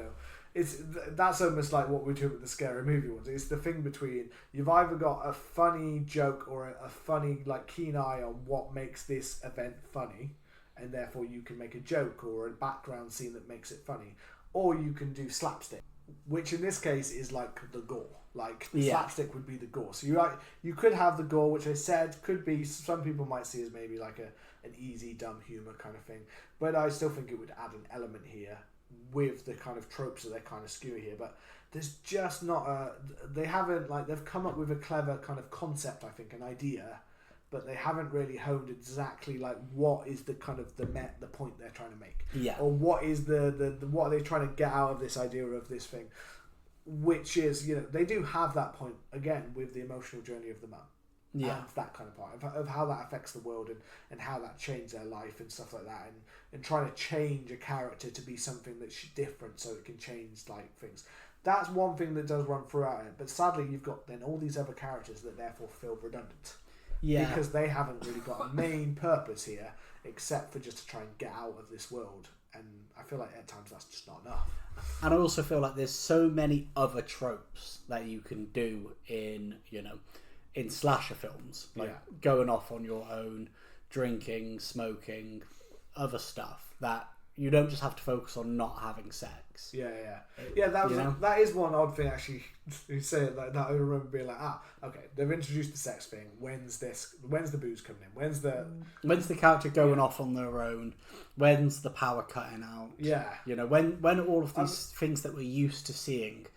That's almost like what we're doing with the scary movie ones. It's the thing between, you've either got a funny joke or a funny like keen eye on what makes this event funny, and therefore you can make a joke or a background scene that makes it funny, or you can do slapstick, which in this case is like the gore. Like slapstick would be the gore. So you could have the gore, which I said could be, some people might see as maybe like an easy dumb humor kind of thing, but I still think it would add an element here with the kind of tropes that they're kind of skewing here. But there's just not they've come up with a clever kind of concept, I think, an idea, but they haven't really honed exactly like what is the kind of the point they're trying to make, or what is the what are they trying to get out of this idea of this thing, which is, they do have that point again with the emotional journey of the mum. And that kind of part of how that affects the world and how that changed their life and stuff like that, and trying to change a character to be something that's different so it can change like things. That's one thing that does run throughout it, but sadly you've got then all these other characters that therefore feel redundant, because they haven't really got a main purpose here except for just to try and get out of this world, and I feel like at times that's just not enough. And I also feel like there's so many other tropes that you can do in slasher films, like going off on your own, drinking, smoking, other stuff, that you don't just have to focus on not having sex. That is one odd thing actually. You say it like that, I remember being like, okay, they've introduced the sex thing. When's the booze coming in? When's the character going off on their own? When's the power cutting out? When all of these things that we're used to seeing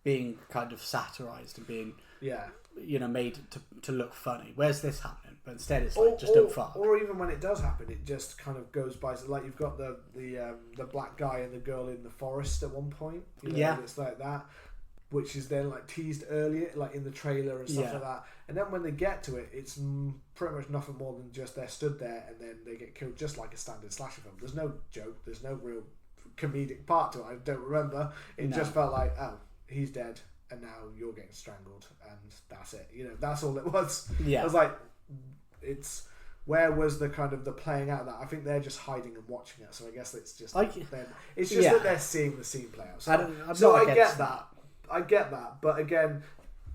being kind of satirized and being made to look funny, where's this happening? But instead it's like, don't fuck. Or even when it does happen, it just kind of goes by. So like you've got the black guy and the girl in the forest at one point. It's like that, which is then like teased earlier, like in the trailer and stuff like that. And then when they get to it, it's pretty much nothing more than just they're stood there and then they get killed, just like a standard slasher film. There's no joke. There's no real comedic part to it. I don't remember. It just felt like, oh, he's dead, and now you're getting strangled, and that's it. That's all it was. I was like, where was the kind of the playing out of that? I think they're just hiding and watching it. So I guess it's just that they're seeing the scene play out. So I get that. But again,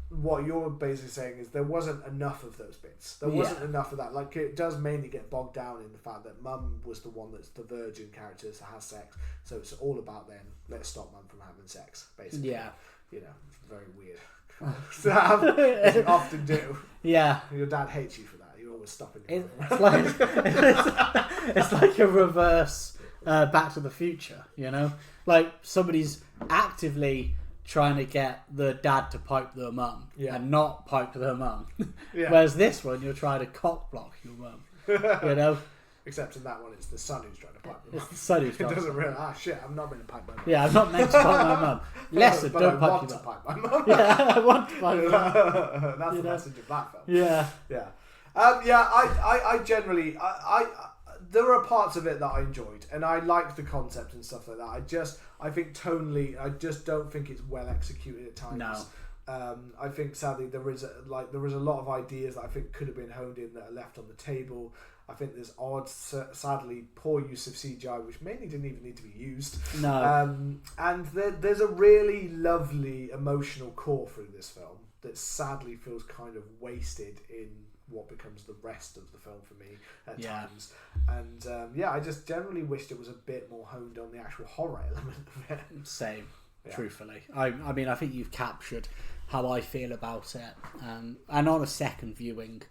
what you're basically saying is there wasn't enough of those bits. There wasn't enough of that. Like, it does mainly get bogged down in the fact that Mum was the one that's the virgin character that has sex. So it's all about then, let's stop Mum from having sex, basically. It's very weird. As you often do. Your dad hates you for that. You're always stopping him. It's like a reverse Back to the Future, Like, somebody's actively trying to get the dad to pipe their mum and not pipe their mum. Whereas this one, you're trying to cock block your mum, Except in that one, it's the son who's trying to pipe the mum. It's the son who's trying to doesn't realise, shit, I'm not meant to pipe my mum. I'm not meant to pipe my mum. Lesser, don't pipe your mum. Pipe my mum. I want to pipe my mum. That's the message of that film. I generally, there are parts of it that I enjoyed, and I liked the concept and stuff like that. I think tonally, I just don't think it's well executed at times. No. I think sadly there is a lot of ideas that I think could have been honed in that are left on the table. I think there's sadly poor use of CGI, which mainly didn't even need to be used. No. And there's a really lovely emotional core through this film that sadly feels kind of wasted in what becomes the rest of the film for me at times. And I just generally wished it was a bit more honed on the actual horror element of it. Same, truthfully. I mean, I think you've captured how I feel about it. And on a second viewing,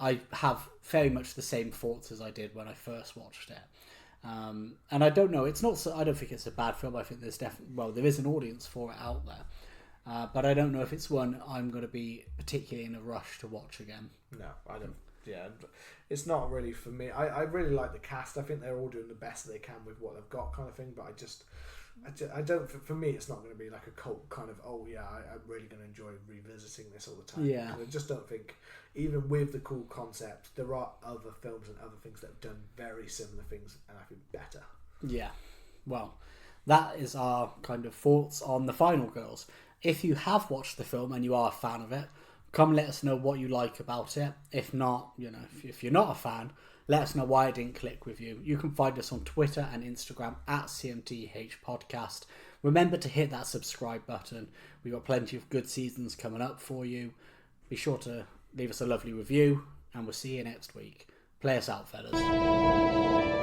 I have very much the same thoughts as I did when I first watched it. And I don't know, I don't think it's a bad film. I think there is an audience for it out there. But I don't know if it's one I'm going to be particularly in a rush to watch again. No, I don't. Yeah, it's not really for me. I really like the cast. I think they're all doing the best they can with what they've got, kind of thing. But I don't. For me, it's not going to be like a cult kind of. Oh yeah, I'm really going to enjoy revisiting this all the time. Yeah. I just don't think, even with the cool concept, there are other films and other things that have done very similar things, and I think better. Yeah. Well, that is our kind of thoughts on The Final Girls. If you have watched the film and you are a fan of it, come let us know what you like about it. If not, if you're not a fan, let us know why it didn't click with you. You can find us on Twitter and Instagram at CMTH Podcast. Remember to hit that subscribe button. We've got plenty of good seasons coming up for you. Be sure to leave us a lovely review, and we'll see you next week. Play us out, fellas.